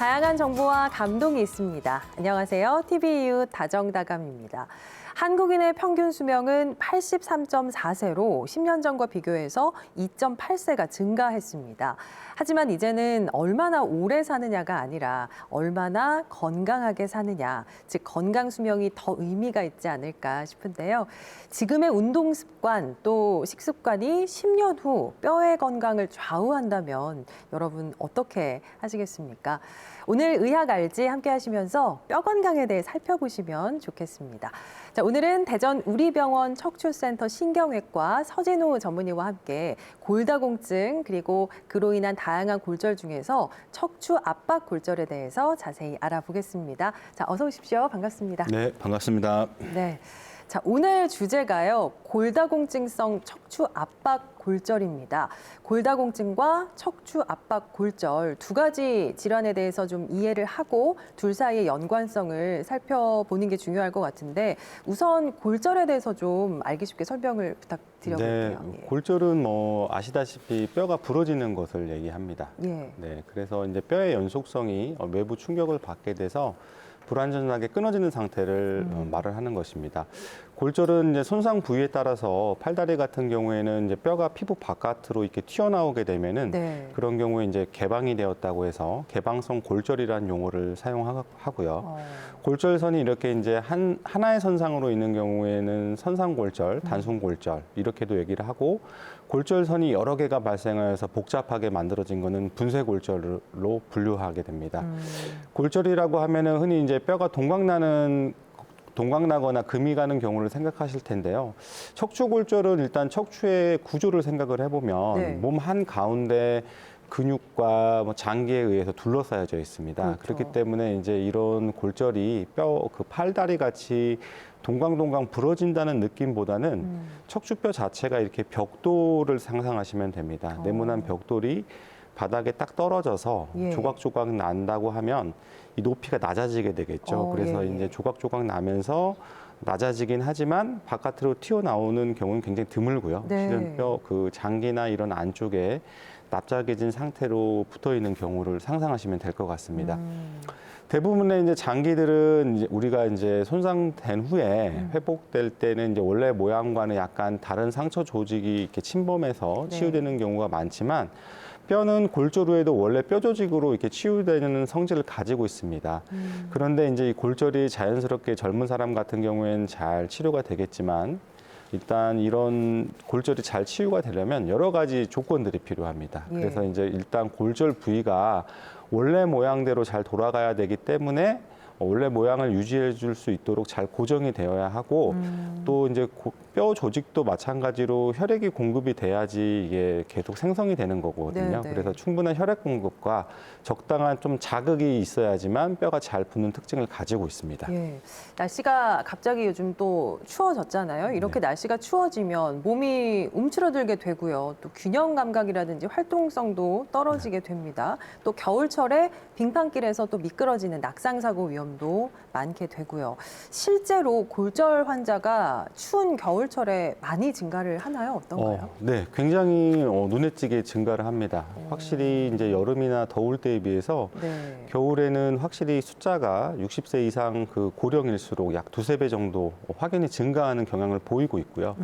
다양한 정보와 감동이 있습니다. 안녕하세요. TV이웃 다정다감입니다. 한국인의 평균 수명은 83.4세로 10년 전과 비교해서 2.8세가 증가했습니다. 하지만 이제는 얼마나 오래 사느냐가 아니라 얼마나 건강하게 사느냐, 즉 건강 수명이 더 의미가 있지 않을까 싶은데요. 지금의 운동 습관 또 식습관이 10년 후 뼈의 건강을 좌우한다면 여러분 어떻게 하시겠습니까? 오늘 의학 알지 함께 하시면서 뼈 건강에 대해 살펴보시면 좋겠습니다. 자, 오늘은 대전 우리병원 척추센터 신경외과 서진우 전문의와 함께 골다공증 그리고 그로 인한 다양한 골절 중에서 척추 압박 골절에 대해서 자세히 알아보겠습니다. 자, 어서 오십시오. 반갑습니다. 네, 반갑습니다. 네. 자, 오늘 주제가요. 골다공증성 척추 압박 골절입니다. 골다공증과 척추 압박 골절 두 가지 질환에 대해서 좀 이해를 하고 둘 사이의 연관성을 살펴보는 게 중요할 것 같은데 우선 골절에 대해서 좀 알기 쉽게 설명을 부탁드려볼게요. 네, 골절은 뭐 아시다시피 뼈가 부러지는 것을 얘기합니다. 예. 네, 그래서 이제 뼈의 연속성이 외부 충격을 받게 돼서 불완전하게 끊어지는 상태를 말을 하는 것입니다. 골절은 이제 손상 부위에 따라서 팔다리 같은 경우에는 이제 뼈가 피부 바깥으로 이렇게 튀어나오게 되면은 네. 그런 경우에 이제 개방이 되었다고 해서 개방성 골절이라는 용어를 사용하고요. 골절선이 이렇게 이제 하나의 선상으로 있는 경우에는 선상골절, 단순골절 이렇게도 얘기를 하고 골절선이 여러 개가 발생하여서 복잡하게 만들어진 거는 분쇄골절로 분류하게 됩니다. 골절이라고 하면은 흔히 이제 뼈가 동강나거나 금이 가는 경우를 생각하실 텐데요. 척추골절은 일단 척추의 구조를 생각을 해보면 네. 몸 한가운데 근육과 뭐 장기에 의해서 둘러싸여져 있습니다. 그렇죠. 그렇기 때문에 이제 이런 골절이 뼈 그 팔다리 같이 동강동강 부러진다는 느낌보다는 척추뼈 자체가 이렇게 벽돌을 상상하시면 됩니다. 네모난 벽돌이 바닥에 딱 떨어져서 예. 조각조각 난다고 하면 이 높이가 낮아지게 되겠죠. 그래서 예, 예. 이제 조각조각 나면서 낮아지긴 하지만 바깥으로 튀어나오는 경우는 굉장히 드물고요. 네. 실은 뼈 그 장기나 이런 안쪽에 납작해진 상태로 붙어 있는 경우를 상상하시면 될 것 같습니다. 대부분의 이제 장기들은 이제 우리가 이제 손상된 후에 회복될 때는 이제 원래 모양과는 약간 다른 상처 조직이 이렇게 침범해서 네. 치유되는 경우가 많지만 뼈는 골절 후에도 원래 뼈 조직으로 이렇게 치유되는 성질을 가지고 있습니다. 그런데 이제 이 골절이 자연스럽게 젊은 사람 같은 경우에는 잘 치료가 되겠지만 일단 이런 골절이 잘 치유가 되려면 여러 가지 조건들이 필요합니다. 예. 그래서 이제 일단 골절 부위가 원래 모양대로 잘 돌아가야 되기 때문에 원래 모양을 유지해 줄 수 있도록 잘 고정이 되어야 하고 또 이제 뼈 조직도 마찬가지로 혈액이 공급이 돼야지 이게 계속 생성이 되는 거거든요. 네, 네. 그래서 충분한 혈액 공급과 적당한 좀 자극이 있어야지만 뼈가 잘 붙는 특징을 가지고 있습니다. 예. 날씨가 갑자기 요즘 또 추워졌잖아요. 이렇게 날씨가 추워지면 몸이 움츠러들게 되고요. 또 균형 감각이라든지 활동성도 떨어지게 됩니다. 또 겨울철에 빙판길에서 또 미끄러지는 낙상사고 위험도 많게 되고요. 실제로 골절 환자가 추운 겨울철에 많이 증가를 하나요? 어떤가요? 네, 굉장히 눈에 띄게 증가를 합니다. 확실히 이제 여름이나 더울 때에 비해서 네. 겨울에는 확실히 숫자가 60세 이상 그 고령일수록 약 두세 배 정도 확연히 증가하는 경향을 보이고 있고요.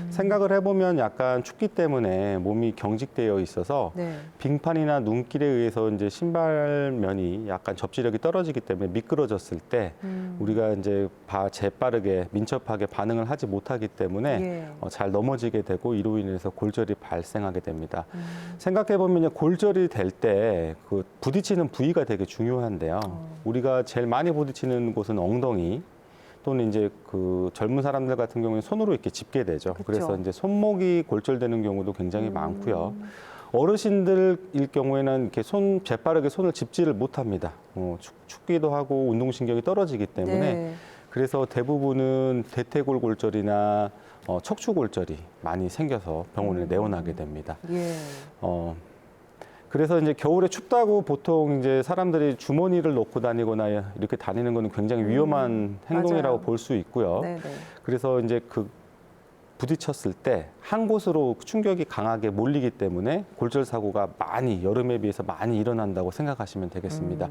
생각을 해보면 약간 춥기 때문에 몸이 경직되어 있어서 네. 빙판이나 눈길에 의해서 이제 신발면이 약간 접지력이 떨어지기 때문에 미끄러졌을 때 우리가 이제 재빠르게 민첩하게 반응을 하지 못하기 때문에 예. 잘 넘어지게 되고 이로 인해서 골절이 발생하게 됩니다. 생각해 보면 골절이 될 때 그 부딪히는 부위가 되게 중요한데요. 우리가 제일 많이 부딪히는 곳은 엉덩이 또는 이제 그 젊은 사람들 같은 경우는 손으로 이렇게 짚게 되죠. 그쵸. 그래서 이제 손목이 골절되는 경우도 굉장히 많고요. 어르신들일 경우에는 이렇게 재빠르게 손을 짚지를 못합니다. 춥기도 하고 운동신경이 떨어지기 때문에 네. 그래서 대부분은 대퇴골 골절이나 척추골절이 많이 생겨서 병원에 내원하게 됩니다. 예. 그래서 이제 겨울에 춥다고 보통 이제 사람들이 주머니를 놓고 다니거나 이렇게 다니는 거는 굉장히 위험한 행동이라고 맞아요. 볼 수 있고요. 네네. 그래서 이제 그 부딪혔을 때 한 곳으로 충격이 강하게 몰리기 때문에 골절 사고가 여름에 비해서 많이 일어난다고 생각하시면 되겠습니다.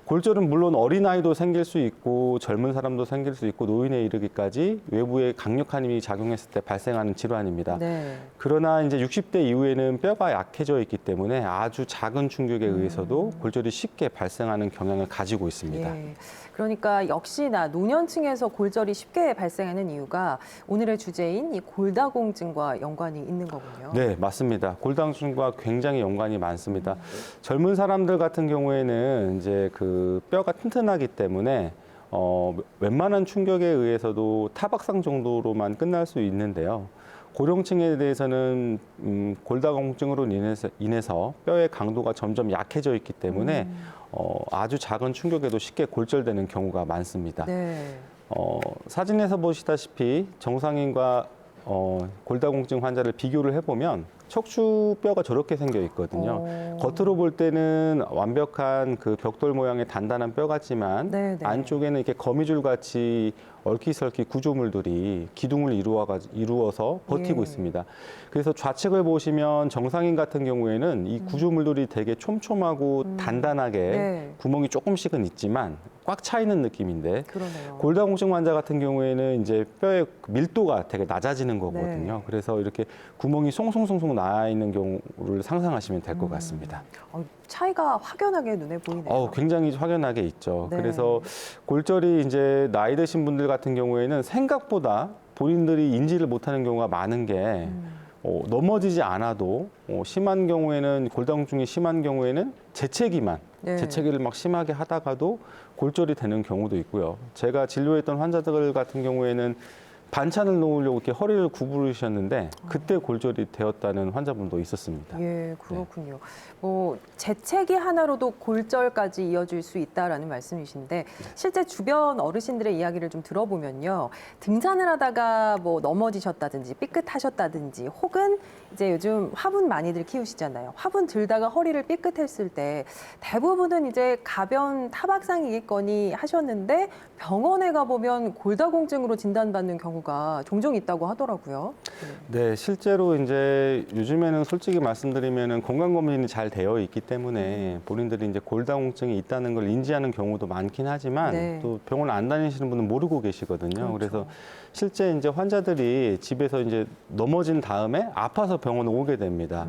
골절은 물론 어린아이도 생길 수 있고 젊은 사람도 생길 수 있고 노인에 이르기까지 외부에 강력한 힘이 작용했을 때 발생하는 질환입니다. 네. 그러나 이제 60대 이후에는 뼈가 약해져 있기 때문에 아주 작은 충격에 의해서도 골절이 쉽게 발생하는 경향을 가지고 있습니다. 예. 그러니까 역시나 노년층에서 골절이 쉽게 발생하는 이유가 오늘의 주제인 이 골다공증과 연관이 있는 거군요. 네, 맞습니다. 골다공증과 굉장히 연관이 많습니다. 젊은 사람들 같은 경우에는 이제 그 뼈가 튼튼하기 때문에 웬만한 충격에 의해서도 타박상 정도로만 끝날 수 있는데요. 고령층에 대해서는 골다공증으로 인해서 뼈의 강도가 점점 약해져 있기 때문에 아주 작은 충격에도 쉽게 골절되는 경우가 많습니다. 네. 사진에서 보시다시피 정상인과 골다공증 환자를 비교를 해보면 척추뼈가 저렇게 생겨 있거든요. 겉으로 볼 때는 완벽한 그 벽돌 모양의 단단한 뼈 같지만 네네. 안쪽에는 이렇게 거미줄 같이 얼키설키 구조물들이 기둥을 이루어서 버티고 예. 있습니다. 그래서 좌측을 보시면 정상인 같은 경우에는 이 구조물들이 되게 촘촘하고 단단하게 네. 구멍이 조금씩은 있지만 꽉 차 있는 느낌인데 그러네요. 골다공증 환자 같은 경우에는 이제 뼈의 밀도가 되게 낮아지는 거거든요. 네. 그래서 이렇게 구멍이 송송송송 나 있는 경우를 상상하시면 될 것 같습니다. 차이가 확연하게 눈에 보이네요. 굉장히 확연하게 있죠. 네. 그래서 골절이 이제 나이 드신 분들 같은 경우에는 생각보다 본인들이 인지를 못하는 경우가 많은 게 넘어지지 않아도 심한 경우에는 골다공증이 심한 경우에는 재채기만 네. 재채기를 막 심하게 하다가도 골절이 되는 경우도 있고요. 제가 진료했던 환자들 같은 경우에는 반찬을 놓으려고 이렇게 허리를 구부리셨는데 그때 골절이 되었다는 환자분도 있었습니다. 예, 그렇군요. 뭐 재채기 하나로도 골절까지 이어질 수 있다라는 말씀이신데 실제 주변 어르신들의 이야기를 좀 들어보면요, 등산을 하다가 뭐 넘어지셨다든지 삐끗하셨다든지 혹은 이제 요즘 화분 많이들 키우시잖아요. 화분 들다가 허리를 삐끗했을 때 대부분은 이제 가벼운 타박상이겠거니 하셨는데 병원에 가보면 골다공증으로 진단받는 경우가 종종 있다고 하더라고요. 네, 실제로 이제 요즘에는 솔직히 말씀드리면은 건강검진이 잘 되어 있기 때문에 본인들이 이제 골다공증이 있다는 걸 인지하는 경우도 많긴 하지만 네. 또 병원 안 다니시는 분은 모르고 계시거든요. 그렇죠. 그래서 실제 이제 환자들이 집에서 이제 넘어진 다음에 아파서 병원에 오게 됩니다.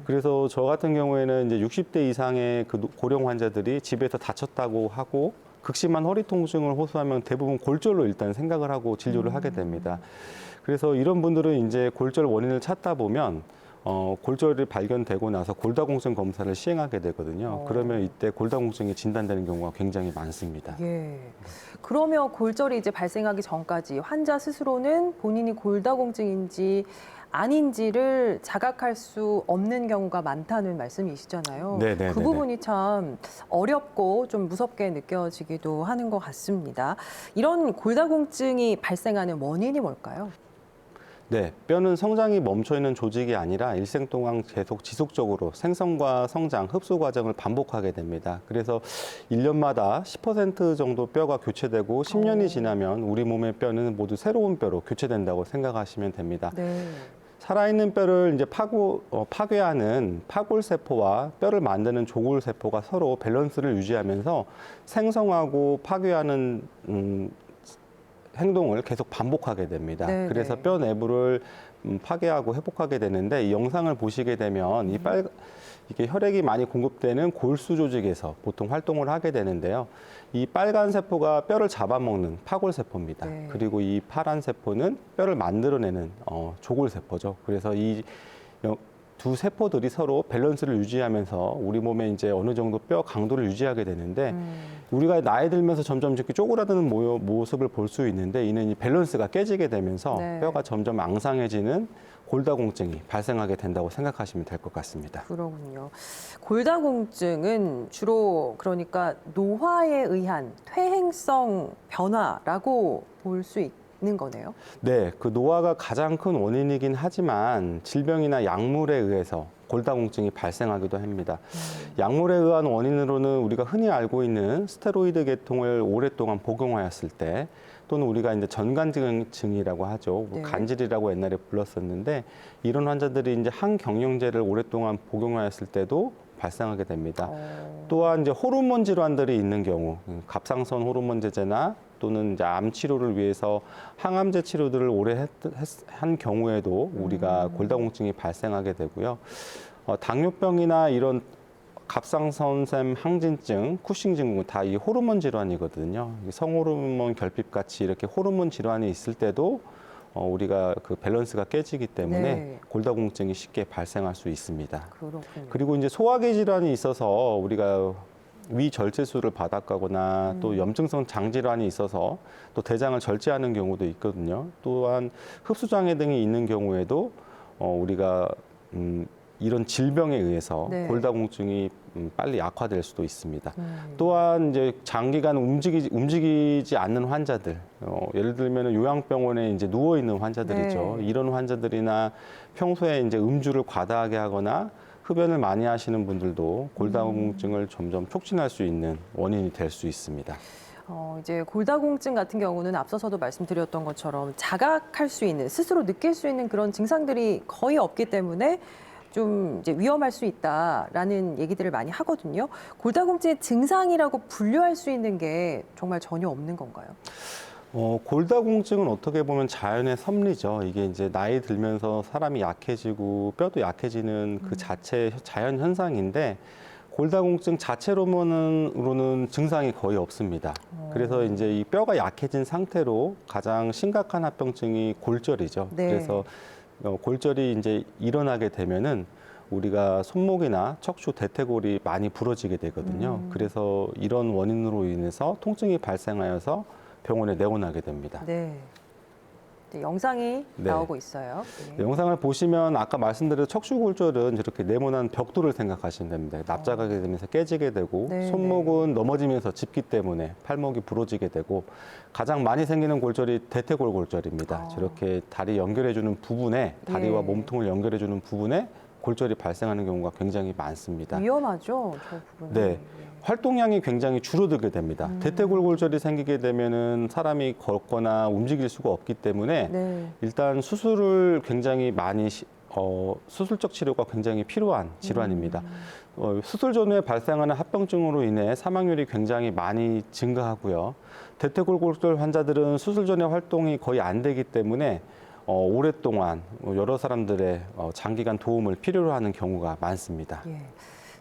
그래서 저 같은 경우에는 이제 60대 이상의 그 고령 환자들이 집에서 다쳤다고 하고 극심한 허리 통증을 호소하면 대부분 골절로 일단 생각을 하고 진료를 하게 됩니다. 그래서 이런 분들은 이제 골절 원인을 찾다 보면 골절이 발견되고 나서 골다공증 검사를 시행하게 되거든요. 그러면 이때 골다공증이 진단되는 경우가 굉장히 많습니다. 예. 그러면 골절이 이제 발생하기 전까지 환자 스스로는 본인이 골다공증인지 아닌지를 자각할 수 없는 경우가 많다는 말씀이시잖아요. 네네네네. 그 부분이 참 어렵고 좀 무섭게 느껴지기도 하는 것 같습니다. 이런 골다공증이 발생하는 원인이 뭘까요? 네, 뼈는 성장이 멈춰 있는 조직이 아니라 일생 동안 계속 지속적으로 생성과 성장, 흡수 과정을 반복하게 됩니다. 그래서 1년마다 10% 정도 뼈가 교체되고 10년이 지나면 우리 몸의 뼈는 모두 새로운 뼈로 교체된다고 생각하시면 됩니다. 네. 살아있는 뼈를 이제 파괴하는 파골세포와 뼈를 만드는 조골세포가 서로 밸런스를 유지하면서 생성하고 파괴하는 행동을 계속 반복하게 됩니다. 네, 그래서 네. 뼈 내부를 파괴하고 회복하게 되는데 이 영상을 보시게 되면 이게 혈액이 많이 공급되는 골수 조직에서 보통 활동을 하게 되는데요. 이 빨간 세포가 뼈를 잡아먹는 파골세포입니다. 네. 그리고 이 파란 세포는 뼈를 만들어내는 조골세포죠. 그래서 이 두 세포들이 서로 밸런스를 유지하면서 우리 몸에 이제 어느 정도 뼈 강도를 유지하게 되는데 우리가 나이 들면서 점점 이렇게 쪼그라드는 모습을 볼 수 있는데 이는 이 밸런스가 깨지게 되면서 네. 뼈가 점점 앙상해지는 골다공증이 발생하게 된다고 생각하시면 될 것 같습니다. 그러군요. 골다공증은 주로 그러니까 노화에 의한 퇴행성 변화라고 볼 수 있는 거네요. 네, 그 노화가 가장 큰 원인이긴 하지만 질병이나 약물에 의해서 골다공증이 발생하기도 합니다. 약물에 의한 원인으로는 우리가 흔히 알고 있는 스테로이드 계통을 오랫동안 복용하였을 때 또는 우리가 이제 전간증이라고 하죠. 네. 간질이라고 옛날에 불렀었는데 이런 환자들이 이제 항경영제를 오랫동안 복용하였을 때도 발생하게 됩니다. 또한 이제 호르몬 질환들이 있는 경우, 갑상선 호르몬제제나 또는 이제 암 치료를 위해서 항암제 치료들을 오래 한 경우에도 우리가 골다공증이 발생하게 되고요. 당뇨병이나 이런 갑상선샘 항진증, 쿠싱 증후군 다 이 호르몬 질환이거든요. 성호르몬 결핍 같이 이렇게 호르몬 질환이 있을 때도 우리가 그 밸런스가 깨지기 때문에 네. 골다공증이 쉽게 발생할 수 있습니다. 그렇군요. 그리고 이제 소화기 질환이 있어서 우리가 위절제술을 받았거나 또 염증성 장질환이 있어서 또 대장을 절제하는 경우도 있거든요. 또한 흡수장애 등이 있는 경우에도 우리가 이런 질병에 의해서 네. 골다공증이 빨리 약화될 수도 있습니다. 또한 이제 장기간 움직이지 않는 환자들, 예를 들면 요양병원에 이제 누워 있는 환자들이죠. 네. 이런 환자들이나 평소에 이제 음주를 과다하게 하거나 흡연을 많이 하시는 분들도 골다공증을 점점 촉진할 수 있는 원인이 될 수 있습니다. 이제 골다공증 같은 경우는 앞서서도 말씀드렸던 것처럼 자각할 수 있는, 스스로 느낄 수 있는 그런 증상들이 거의 없기 때문에 좀 이제 위험할 수 있다라는 얘기들을 많이 하거든요. 골다공증의 증상이라고 분류할 수 있는 게 정말 전혀 없는 건가요? 골다공증은 어떻게 보면 자연의 섭리죠. 이게 이제 나이 들면서 사람이 약해지고 뼈도 약해지는 그 자체 자연 현상인데 골다공증 자체로는 증상이 거의 없습니다. 그래서 이제 이 뼈가 약해진 상태로 가장 심각한 합병증이 골절이죠. 네. 그래서 골절이 이제 일어나게 되면은 우리가 손목이나 척추, 대퇴골이 많이 부러지게 되거든요. 그래서 이런 원인으로 인해서 통증이 발생하여서 병원에 내원하게 됩니다. 네. 이제 영상이 네. 나오고 있어요. 네. 영상을 보시면 아까 말씀드린 척추골절은 저렇게 네모난 벽돌을 생각하시면 됩니다. 납작하게 되면서 깨지게 되고 네, 손목은 넘어지면서 짚기 때문에 팔목이 부러지게 되고 가장 많이 생기는 골절이 대퇴골 골절입니다. 저렇게 다리 연결해주는 부분에 다리와 예. 몸통을 연결해주는 부분에 골절이 발생하는 경우가 굉장히 많습니다. 위험하죠, 저 부분은. 네. 활동량이 굉장히 줄어들게 됩니다. 대퇴골 골절이 생기게 되면은 사람이 걷거나 움직일 수가 없기 때문에 네. 일단 수술을 굉장히 많이 수술적 치료가 굉장히 필요한 질환입니다. 수술 전후에 발생하는 합병증으로 인해 사망률이 굉장히 많이 증가하고요. 대퇴골 골절 환자들은 수술 전에 활동이 거의 안 되기 때문에 오랫동안 여러 사람들의 장기간 도움을 필요로 하는 경우가 많습니다. 예.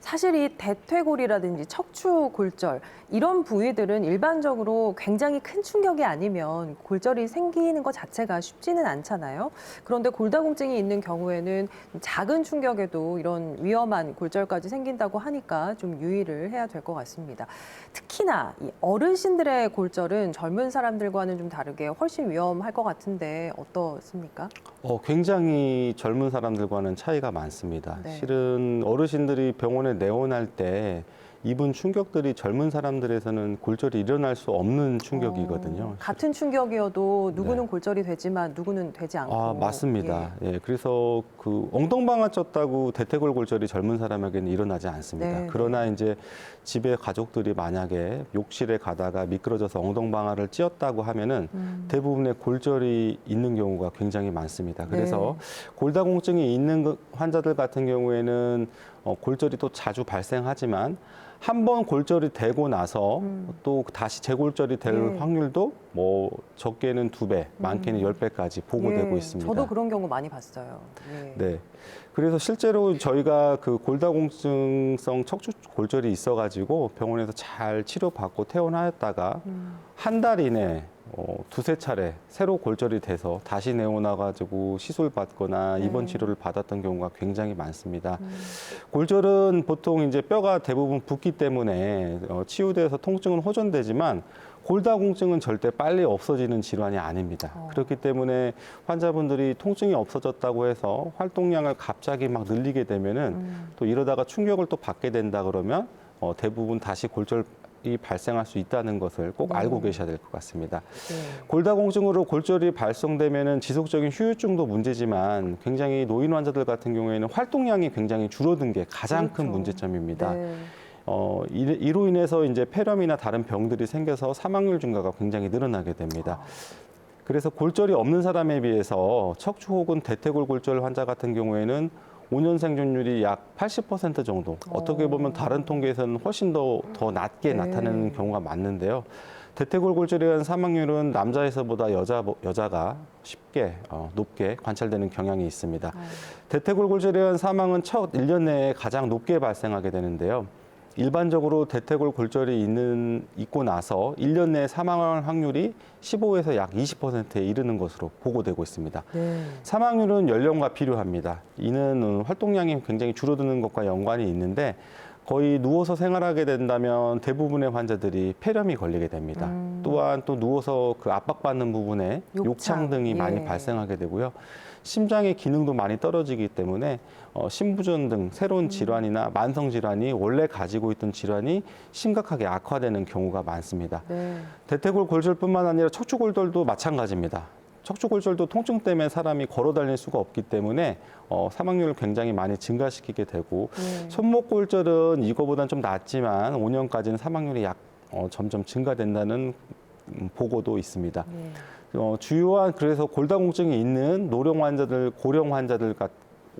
사실 이 대퇴골이라든지 척추 골절 이런 부위들은 일반적으로 굉장히 큰 충격이 아니면 골절이 생기는 것 자체가 쉽지는 않잖아요. 그런데 골다공증이 있는 경우에는 작은 충격에도 이런 위험한 골절까지 생긴다고 하니까 좀 유의를 해야 될 것 같습니다. 특히나 이 어르신들의 골절은 젊은 사람들과는 좀 다르게 훨씬 위험할 것 같은데 어떻습니까? 굉장히 젊은 사람들과는 차이가 많습니다. 네. 실은 어르신들이 병원에 내원할 때 입은 충격들이 젊은 사람들에서는 골절이 일어날 수 없는 충격이거든요. 같은 충격이어도 누구는 네. 골절이 되지만 누구는 되지 않고. 맞습니다. 예, 그래서 그 엉덩방아 쪘다고 대퇴골 골절이 젊은 사람에게는 일어나지 않습니다. 네, 그러나 이제 집에 가족들이 만약에 욕실에 가다가 미끄러져서 엉덩방아를 찧었다고 하면은 대부분의 골절이 있는 경우가 굉장히 많습니다. 그래서 골다공증이 있는 환자들 같은 경우에는 골절이 또 자주 발생하지만 한 번 골절이 되고 나서 또 다시 재골절이 될 예. 확률도 뭐 적게는 2배, 많게는 10배까지 보고되고 예, 있습니다. 저도 그런 경우 많이 봤어요. 예. 네. 그래서 실제로 저희가 그 골다공증성 척추 골절이 있어가지고 병원에서 잘 치료받고 퇴원하였다가 한 달 이내 두세 차례 새로 골절이 돼서 다시 내원와가지고 시술 받거나 네. 입원 치료를 받았던 경우가 굉장히 많습니다. 골절은 보통 이제 뼈가 대부분 붓기 때문에 치유돼서 통증은 호전되지만 골다공증은 절대 빨리 없어지는 질환이 아닙니다. 그렇기 때문에 환자분들이 통증이 없어졌다고 해서 활동량을 갑자기 막 늘리게 되면은 또 이러다가 충격을 또 받게 된다 그러면 대부분 다시 골절이 발생할 수 있다는 것을 꼭 알고 계셔야 될 것 같습니다. 네. 골다공증으로 골절이 발생되면은 지속적인 휴유증도 문제지만 굉장히 노인 환자들 같은 경우에는 활동량이 굉장히 줄어든 게 가장 큰 그렇죠. 문제점입니다. 네. 이로 인해서 이제 폐렴이나 다른 병들이 생겨서 사망률 증가가 굉장히 늘어나게 됩니다. 그래서 골절이 없는 사람에 비해서 척추 혹은 대퇴골 골절 환자 같은 경우에는 5년 생존율이 약 80% 정도. 어떻게 보면 다른 통계에서는 훨씬 더 낮게 나타나는 경우가 많은데요. 대퇴골 골절에 의한 사망률은 남자에서보다 여자가 쉽게 높게 관찰되는 경향이 있습니다. 대퇴골 골절에 의한 사망은 첫 1년 내에 가장 높게 발생하게 되는데요. 일반적으로 대퇴골 골절이 있고 나서 1년 내에 사망할 확률이 15에서 약 20%에 이르는 것으로 보고되고 있습니다. 네. 사망률은 연령과 비례합니다. 이는 활동량이 굉장히 줄어드는 것과 연관이 있는데 거의 누워서 생활하게 된다면 대부분의 환자들이 폐렴이 걸리게 됩니다. 또한 또 누워서 그 압박받는 부분에 욕창 등이 많이 발생하게 되고요. 심장의 기능도 많이 떨어지기 때문에 심부전 등 새로운 질환이나 만성 질환이 원래 가지고 있던 질환이 심각하게 악화되는 경우가 많습니다. 네. 대퇴골 골절뿐만 아니라 척추 골절도 마찬가지입니다. 척추 골절도 통증 때문에 사람이 걸어 다닐 수가 없기 때문에 사망률을 굉장히 많이 증가시키게 되고 손목 골절은 이거보다는 좀 낫지만 5년까지는 사망률이 점점 증가된다는 보고도 있습니다. 주요한 그래서 골다공증이 있는 노령 환자들,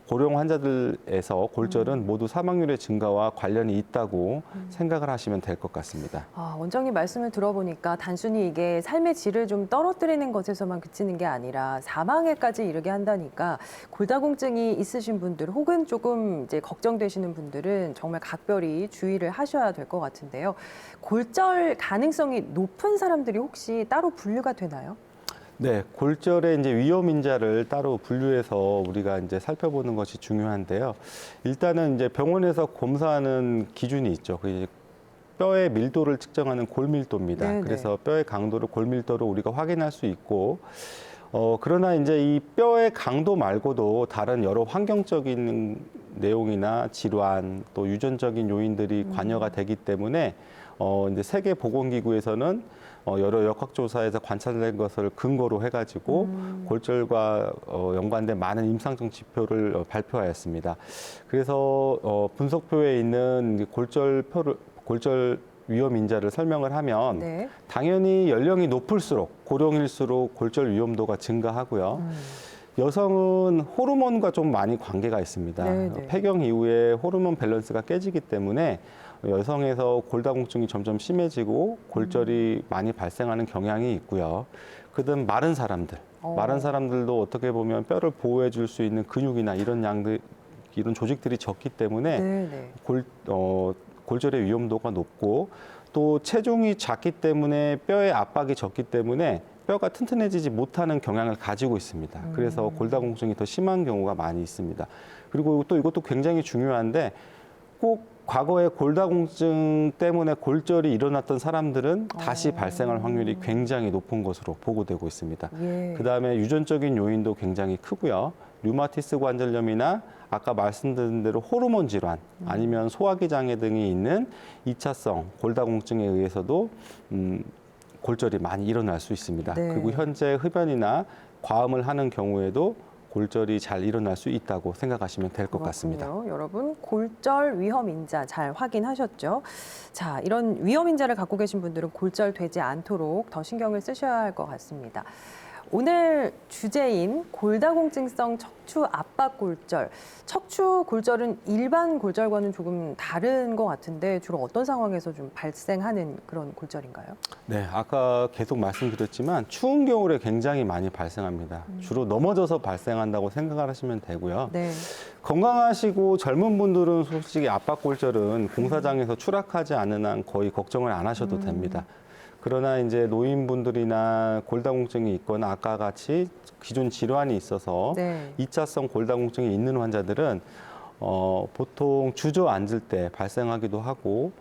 고령 환자들에서 골절은 모두 사망률의 증가와 관련이 있다고 생각을 하시면 될 것 같습니다. 원장님 말씀을 들어보니까 단순히 이게 삶의 질을 좀 떨어뜨리는 것에서만 그치는 게 아니라 사망에까지 이르게 한다니까 골다공증이 있으신 분들 혹은 조금 이제 걱정되시는 분들은 정말 각별히 주의를 하셔야 될 것 같은데요. 골절 가능성이 높은 사람들이 혹시 따로 분류가 되나요? 네, 골절의 이제 위험 인자를 따로 분류해서 우리가 이제 살펴보는 것이 중요한데요. 일단은 이제 병원에서 검사하는 기준이 있죠. 그 뼈의 밀도를 측정하는 골밀도입니다. 네네. 그래서 뼈의 강도를 골밀도로 우리가 확인할 수 있고, 그러나 이제 이 뼈의 강도 말고도 다른 여러 환경적인 내용이나 질환 또 유전적인 요인들이 관여가 되기 때문에 이제 세계보건기구에서는 여러 역학조사에서 관찰된 것을 근거로 해가지고 골절과 연관된 많은 임상적 지표를 발표하였습니다. 그래서 분석표에 있는 골절 위험 인자를 설명을 하면 네. 당연히 연령이 높을수록 고령일수록 골절 위험도가 증가하고요. 여성은 호르몬과 좀 많이 관계가 있습니다. 네네. 폐경 이후에 호르몬 밸런스가 깨지기 때문에 여성에서 골다공증이 점점 심해지고 골절이 많이 발생하는 경향이 있고요. 그다음 마른 사람들도 어떻게 보면 뼈를 보호해 줄 수 있는 근육이나 이런 조직들이 적기 때문에 네네. 골절의 위험도가 높고 또 체중이 작기 때문에 뼈의 압박이 적기 때문에 뼈가 튼튼해지지 못하는 경향을 가지고 있습니다. 그래서 골다공증이 더 심한 경우가 많이 있습니다. 그리고 또 이것도 굉장히 중요한데 꼭 과거에 골다공증 때문에 골절이 일어났던 사람들은 다시 발생할 확률이 굉장히 높은 것으로 보고되고 있습니다. 예. 그다음에 유전적인 요인도 굉장히 크고요. 류마티스 관절염이나 아까 말씀드린 대로 호르몬 질환 아니면 소화기 장애 등이 있는 2차성 골다공증에 의해서도 골절이 많이 일어날 수 있습니다. 네. 그리고 현재 흡연이나 과음을 하는 경우에도 골절이 잘 일어날 수 있다고 생각하시면 될 것 같습니다. 여러분, 골절 위험 인자 잘 확인하셨죠? 자, 이런 위험 인자를 갖고 계신 분들은 골절 되지 않도록 더 신경을 쓰셔야 할 것 같습니다. 오늘 주제인 골다공증성 척추 압박 골절. 척추 골절은 일반 골절과는 조금 다른 것 같은데 주로 어떤 상황에서 좀 발생하는 그런 골절인가요? 네, 아까 계속 말씀드렸지만 추운 겨울에 굉장히 많이 발생합니다. 주로 넘어져서 발생한다고 생각을 하시면 되고요. 네. 건강하시고 젊은 분들은 솔직히 압박골절은 공사장에서 추락하지 않는 한 거의 걱정을 안 하셔도 됩니다. 그러나 이제 노인분들이나 골다공증이 있거나 아까 같이 기존 질환이 있어서 네. 2차성 골다공증이 있는 환자들은 보통 주저앉을 때 발생하기도 하고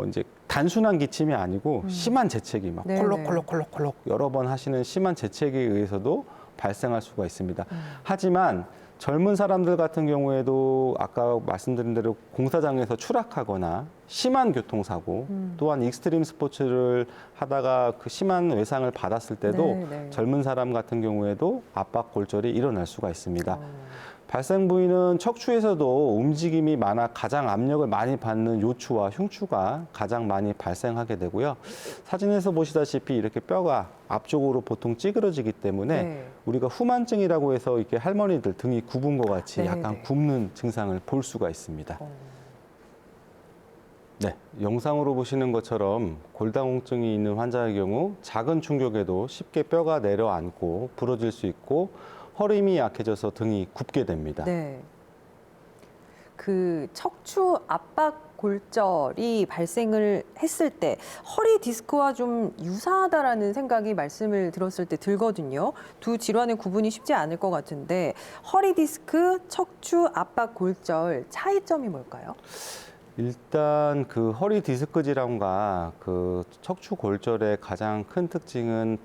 이제 단순한 기침이 아니고 심한 재채기 막 네네. 콜록콜록콜록콜록 여러 번 하시는 심한 재채기에 의해서도 발생할 수가 있습니다. 하지만 젊은 사람들 같은 경우에도 아까 말씀드린 대로 공사장에서 추락하거나 심한 교통사고 또한 익스트림 스포츠를 하다가 그 심한 외상을 받았을 때도 네네. 젊은 사람 같은 경우에도 압박골절이 일어날 수가 있습니다. 발생 부위는 척추에서도 움직임이 많아 가장 압력을 많이 받는 요추와 흉추가 가장 많이 발생하게 되고요. 사진에서 보시다시피 이렇게 뼈가 앞쪽으로 보통 찌그러지기 때문에 네. 우리가 후만증이라고 해서 이렇게 할머니들 등이 굽은 것 같이 네, 약간 네. 굽는 증상을 볼 수가 있습니다. 어. 네, 영상으로 보시는 것처럼 골다공증이 있는 환자의 경우 작은 충격에도 쉽게 뼈가 내려앉고 부러질 수 있고 허리 힘이 약해져서 등이 굽게 됩니다. 네. 그 척추 압박 골절이 발생을 했을 때 허리 디스크와 좀 유사하다라는 생각이 말씀을 들었을 때 들거든요. 두 질환의 구분이 쉽지 않을 것 같은데 허리 디스크, 척추 압박 골절 차이점이 뭘까요? 일단 그 허리 디스크 질환과 그 척추 골절의 가장 큰 특징은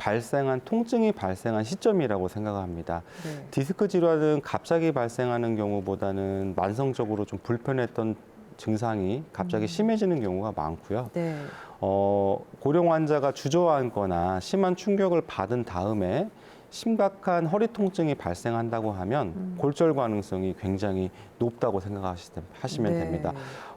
통증이 발생한 시점이라고 생각합니다. 네. 디스크 질환은 갑자기 발생하는 경우보다는 만성적으로 좀 불편했던 증상이 갑자기 심해지는 경우가 많고요. 네. 고령 환자가 주저앉거나 심한 충격을 받은 다음에 심각한 허리 통증이 발생한다고 하면 골절 가능성이 굉장히 높다고 생각하시면 네. 됩니다.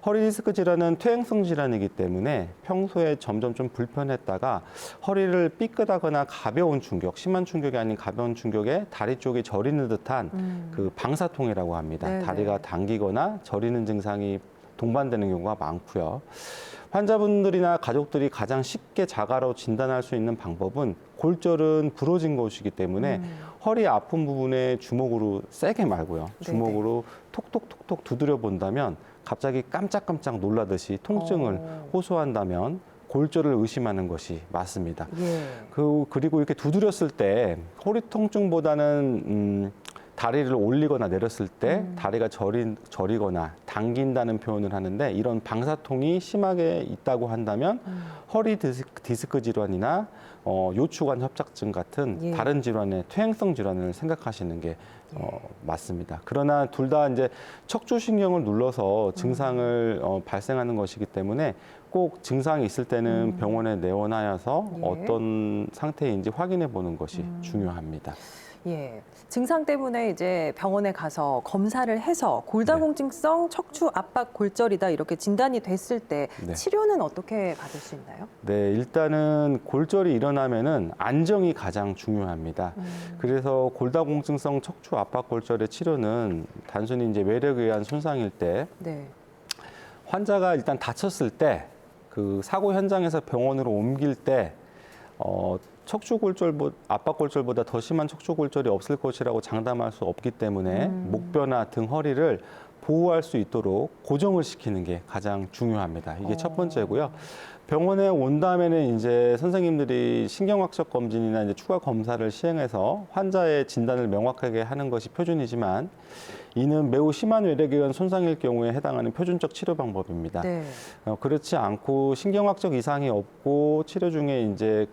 허리 디스크 질환은 퇴행성 질환이기 때문에 평소에 점점 좀 불편했다가 허리를 삐끗하거나 가벼운 충격, 심한 충격이 아닌 가벼운 충격에 다리 쪽이 저리는 듯한 그 방사통이라고 합니다. 네네. 다리가 당기거나 저리는 증상이 동반되는 경우가 많고요. 환자분들이나 가족들이 가장 쉽게 자가로 진단할 수 있는 방법은 골절은 부러진 것이기 때문에 허리 아픈 부분에 주먹으로 세게 말고요. 주먹으로 톡톡톡톡 두드려 본다면 갑자기 깜짝깜짝 놀라듯이 통증을 호소한다면 골절을 의심하는 것이 맞습니다. 예. 그리고 이렇게 두드렸을 때 허리 통증보다는 다리를 올리거나 내렸을 때 다리가 저리거나 당긴다는 표현을 하는데 이런 방사통이 심하게 있다고 한다면 허리 디스크 질환이나 요추관 협착증 같은 예. 다른 질환의 퇴행성 질환을 생각하시는 게 맞습니다. 그러나 둘 다 이제 척추신경을 눌러서 증상을 발생하는 것이기 때문에 꼭 증상이 있을 때는 병원에 내원하여서 예. 어떤 상태인지 확인해 보는 것이 중요합니다. 예. 증상 때문에 이제 병원에 가서 검사를 해서 골다공증성 척추 압박 골절이다 이렇게 진단이 됐을 때 네. 치료는 어떻게 받을 수 있나요? 네, 일단은 골절이 일어나면은 안정이 가장 중요합니다. 그래서 골다공증성 척추 압박 골절의 치료는 단순히 이제 외력에 의한 손상일 때 네. 환자가 일단 다쳤을 때 그 사고 현장에서 병원으로 옮길 때 압박 골절보다 더 심한 척추 골절이 없을 것이라고 장담할 수 없기 때문에 목뼈나 등 허리를 보호할 수 있도록 고정을 시키는 게 가장 중요합니다. 이게 첫 번째고요. 병원에 온 다음에는 이제 선생님들이 신경학적 검진이나 이제 추가 검사를 시행해서 환자의 진단을 명확하게 하는 것이 표준이지만 이는 매우 심한 외력에 의한 손상일 경우에 해당하는 표준적 치료 방법입니다. 네. 그렇지 않고 신경학적 이상이 없고 치료 중에 이제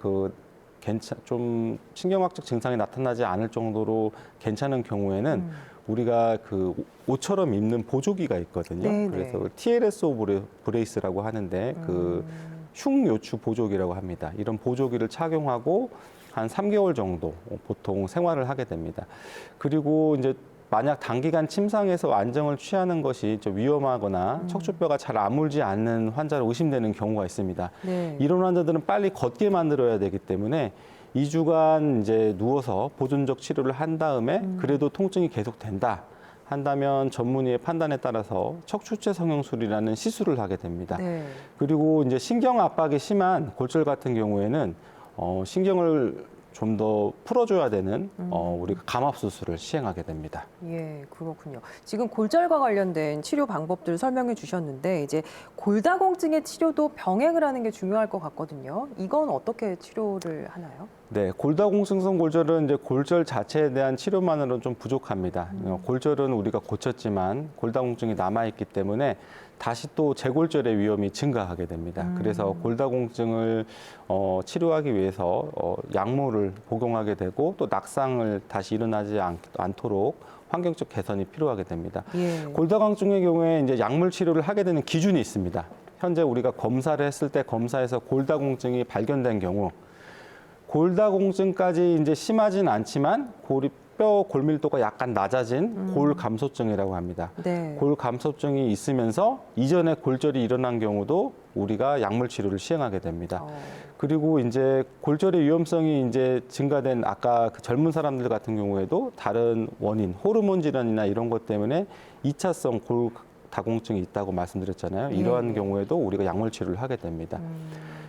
좀 신경학적 증상이 나타나지 않을 정도로 괜찮은 경우에는 우리가 그 옷처럼 입는 보조기가 있거든요. 네네. 그래서 TLSO 브레이스라고 하는데 그 흉요추 보조기라고 합니다. 이런 보조기를 착용하고 한 3개월 정도 보통 생활을 하게 됩니다. 그리고 이제 만약 단기간 침상에서 안정을 취하는 것이 좀 위험하거나 척추뼈가 잘 아물지 않는 환자로 의심되는 경우가 있습니다. 네. 이런 환자들은 빨리 걷게 만들어야 되기 때문에 2주간 이제 누워서 보존적 치료를 한 다음에 그래도 통증이 계속된다 한다면 전문의의 판단에 따라서 척추체 성형술이라는 시술을 하게 됩니다. 네. 그리고 이제 신경 압박이 심한 골절 같은 경우에는 신경을 좀 더 풀어줘야 되는 우리가 감압 수술을 시행하게 됩니다. 예, 그렇군요. 지금 골절과 관련된 치료 방법들 설명해 주셨는데 이제 골다공증의 치료도 병행을 하는 게 중요할 것 같거든요. 이건 어떻게 치료를 하나요? 네, 골다공증성 골절은 이제 골절 자체에 대한 치료만으로는 좀 부족합니다. 골절은 우리가 고쳤지만 골다공증이 남아있기 때문에 다시 또 재골절의 위험이 증가하게 됩니다. 그래서 골다공증을 치료하기 위해서 약물을 복용하게 되고 또 낙상을 다시 일어나지 않도록 환경적 개선이 필요하게 됩니다. 예. 골다공증의 경우에 이제 약물 치료를 하게 되는 기준이 있습니다. 현재 우리가 검사를 했을 때 검사에서 골다공증이 발견된 경우 골다공증까지 이제 심하진 않지만 뼈 골밀도가 약간 낮아진 골감소증이라고 합니다. 네. 골감소증이 있으면서 이전에 골절이 일어난 경우도 우리가 약물 치료를 시행하게 됩니다. 그리고 이제 골절의 위험성이 이제 증가된 아까 그 젊은 사람들 같은 경우에도 다른 원인, 호르몬 질환이나 이런 것 때문에 2차성 골다공증이 있다고 말씀드렸잖아요. 이러한 경우에도 우리가 약물 치료를 하게 됩니다.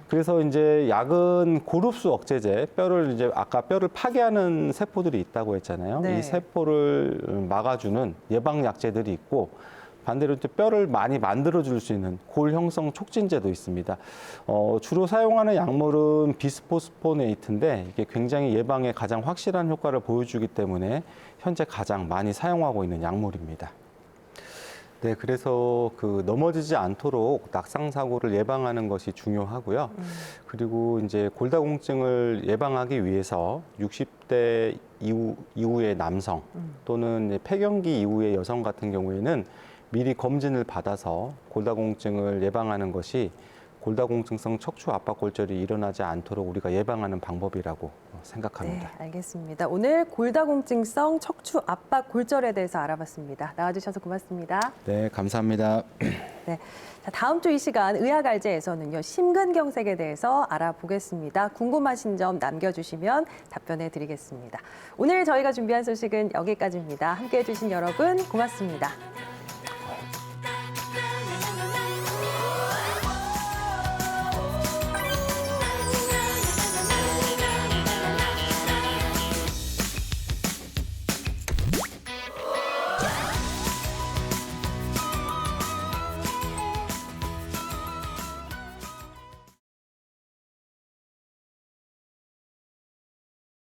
그래서 이제 약은 고릅수 억제제, 뼈를 이제 아까 뼈를 파괴하는 세포들이 있다고 했잖아요. 네. 이 세포를 막아주는 예방 약제들이 있고 반대로 또 뼈를 많이 만들어줄 수 있는 골 형성 촉진제도 있습니다. 주로 사용하는 약물은 비스포스포네이트인데 이게 굉장히 예방에 가장 확실한 효과를 보여주기 때문에 현재 가장 많이 사용하고 있는 약물입니다. 네, 그래서 그 넘어지지 않도록 낙상 사고를 예방하는 것이 중요하고요. 그리고 이제 골다공증을 예방하기 위해서 60대 이후의 남성 또는 이제 폐경기 이후의 여성 같은 경우에는 미리 검진을 받아서 골다공증을 예방하는 것이 골다공증성 척추 압박골절이 일어나지 않도록 우리가 예방하는 방법이라고 생각합니다. 네, 알겠습니다. 오늘 골다공증성 척추 압박 골절에 대해서 알아봤습니다. 나와주셔서 고맙습니다. 네, 감사합니다. 네, 자, 다음 주 이 시간 의학알제에서는요 심근경색에 대해서 알아보겠습니다. 궁금하신 점 남겨주시면 답변해 드리겠습니다. 오늘 저희가 준비한 소식은 여기까지입니다. 함께해 주신 여러분 고맙습니다.